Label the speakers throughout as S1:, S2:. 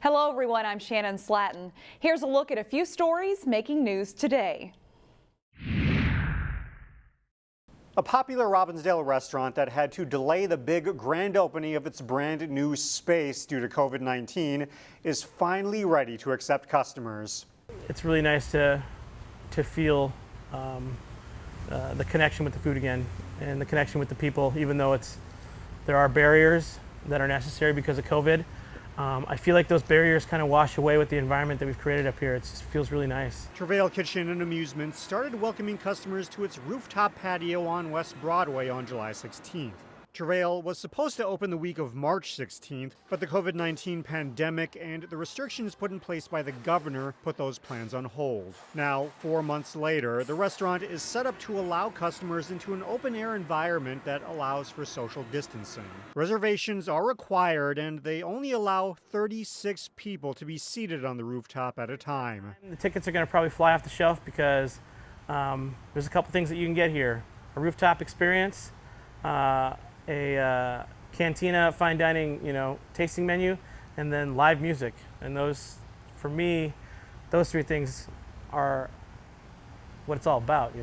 S1: Hello everyone, I'm Shannon Slatton. Here's a look at a few stories making news today.
S2: A popular Robbinsdale restaurant that had to delay the big grand opening of its brand new space due to COVID-19 is finally ready to accept customers.
S3: It's really nice to feel the connection with the food again and the connection with the people, even though there are barriers that are necessary because of COVID. I feel like those barriers kind of wash away with the environment that we've created up here. It just feels really nice.
S2: Travail Kitchen and Amusements started welcoming customers to its rooftop patio on West Broadway on July 16th. Travail was supposed to open the week of March 16th, but the COVID-19 pandemic and the restrictions put in place by the governor put those plans on hold. Now, 4 months later, the restaurant is set up to allow customers into an open-air environment that allows for social distancing. Reservations are required, and they only allow 36 people to be seated on the rooftop at a time.
S3: The tickets are going to probably fly off the shelf because there's a couple things that you can get here. A rooftop experience, a cantina fine dining, tasting menu, and then live music. And those, for me, those three things are what it's all about,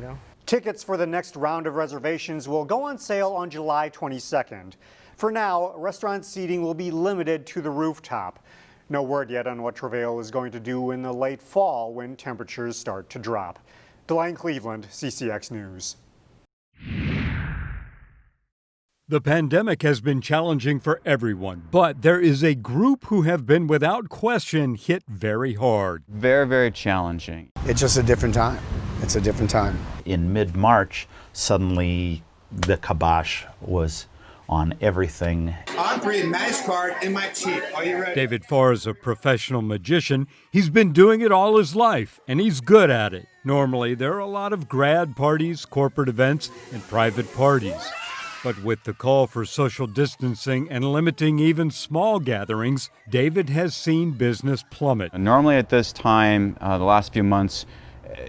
S2: Tickets for the next round of reservations will go on sale on July 22nd. For now, restaurant seating will be limited to the rooftop. No word yet on what Travail is going to do in the late fall when temperatures start to drop. Delane Cleveland, CCX News.
S4: The pandemic has been challenging for everyone, but there is a group who have been without question hit very hard.
S5: Very, very challenging.
S6: It's just a different time. It's a different time.
S7: In mid-March, suddenly the kibosh was on everything.
S8: I'm bringing magic card in my teeth. Are you ready?
S4: David Farr is a professional magician. He's been doing it all his life, and he's good at it. Normally, there are a lot of grad parties, corporate events, and private parties. But with the call for social distancing and limiting even small gatherings, David has seen business plummet.
S5: Normally at this time, the last few months,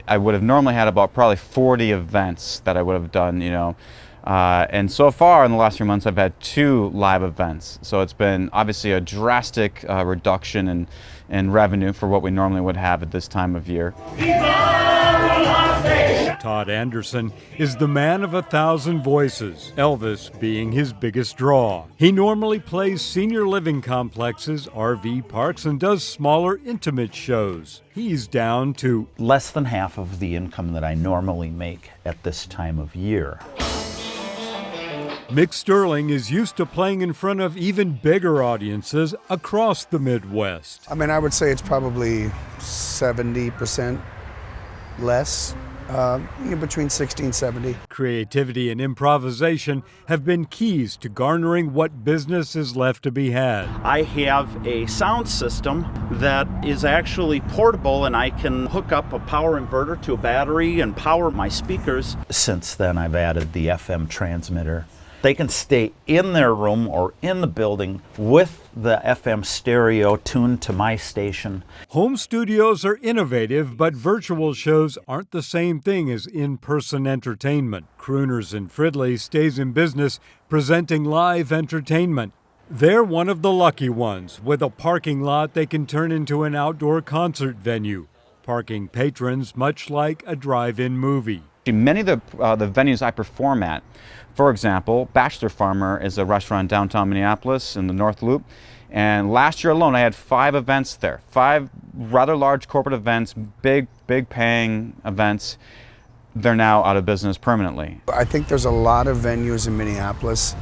S5: I would have normally had about probably 40 events that I would have done, and so far in the last few months, I've had 2 live events. So it's been obviously a drastic reduction in revenue for what we normally would have at this time of year.
S4: Todd Anderson is the man of 1,000 voices, Elvis being his biggest draw. He normally plays senior living complexes, RV parks, and does smaller, intimate shows. He's down to
S7: less than half of the income that I normally make at this time of year.
S4: Mick Sterling is used to playing in front of even bigger audiences across the Midwest.
S6: I would say it's probably 70% less, between 60 and 70.
S4: Creativity and improvisation have been keys to garnering what business is left to be had.
S7: I have a sound system that is actually portable, and I can hook up a power inverter to a battery and power my speakers. Since then, I've added the FM transmitter. They can stay in their room or in the building with the FM stereo tuned to my station.
S4: Home studios are innovative, but virtual shows aren't the same thing as in-person entertainment. Crooners and Fridley stays in business presenting live entertainment. They're one of the lucky ones. With a parking lot, they can turn into an outdoor concert venue, parking patrons much like a drive-in movie.
S5: Many of the venues I perform at, for example, Bachelor Farmer is a restaurant downtown Minneapolis in the North Loop. And last year alone, I had 5 events there, 5 rather large corporate events, big paying events. They're now out of business permanently.
S6: I think there's a lot of venues in Minneapolis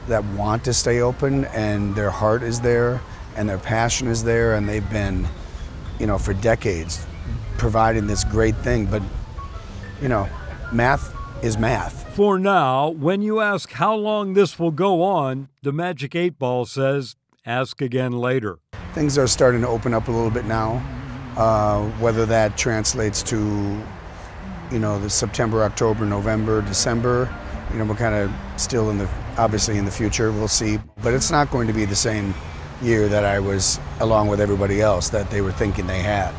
S6: that want to stay open, and their heart is there and their passion is there, and they've been, for decades providing this great thing. But, math is math.
S4: For now, when you ask how long this will go on, the Magic 8 Ball says, ask again later.
S6: Things are starting to open up a little bit now. Whether that translates to, the September, October, November, December, we're kind of still obviously in the future, we'll see. But it's not going to be the same year that I was, along with everybody else, that they were thinking they had.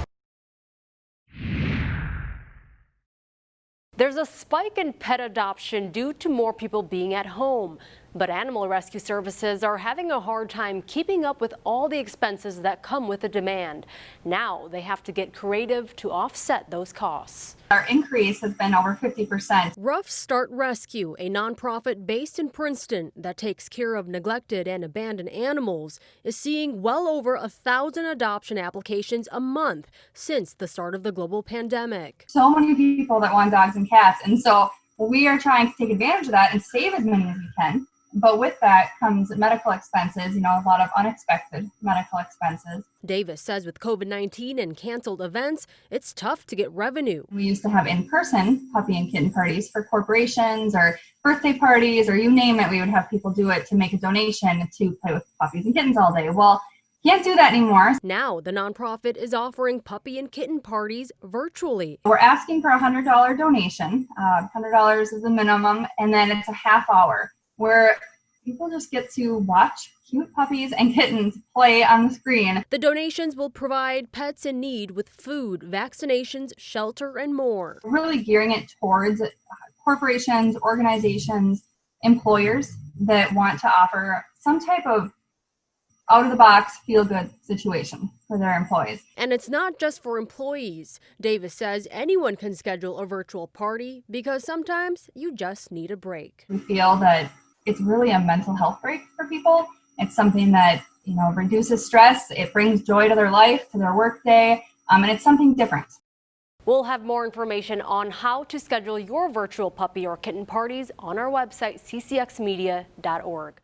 S9: There's a spike in pet adoption due to more people being at home. But animal rescue services are having a hard time keeping up with all the expenses that come with the demand. Now they have to get creative to offset those costs.
S10: Our increase has been over 50%.
S9: Ruff Start Rescue, a nonprofit based in Princeton that takes care of neglected and abandoned animals, is seeing well over 1,000 adoption applications a month since the start of the global pandemic.
S10: So many people that want dogs and cats, and so we are trying to take advantage of that and save as many as we can. But with that comes medical expenses, a lot of unexpected medical expenses.
S9: Davis says with COVID-19 and canceled events, it's tough to get revenue.
S10: We used to have in-person puppy and kitten parties for corporations or birthday parties or you name it. We would have people do it to make a donation to play with puppies and kittens all day. Well, can't do that anymore.
S9: Now the nonprofit is offering puppy and kitten parties virtually.
S10: We're asking for a $100 donation. $100 is the minimum, and then it's a half hour where people just get to watch cute puppies and kittens play on the screen.
S9: The donations will provide pets in need with food, vaccinations, shelter, and more.
S10: We're really gearing it towards corporations, organizations, employers that want to offer some type of out-of-the-box, feel-good situation for their employees.
S9: And it's not just for employees. Davis says anyone can schedule a virtual party because sometimes you just need a break.
S10: We feel that it's really a mental health break for people. It's something that, reduces stress. It brings joy to their life, to their work day, and it's something different.
S9: We'll have more information on how to schedule your virtual puppy or kitten parties on our website, ccxmedia.org.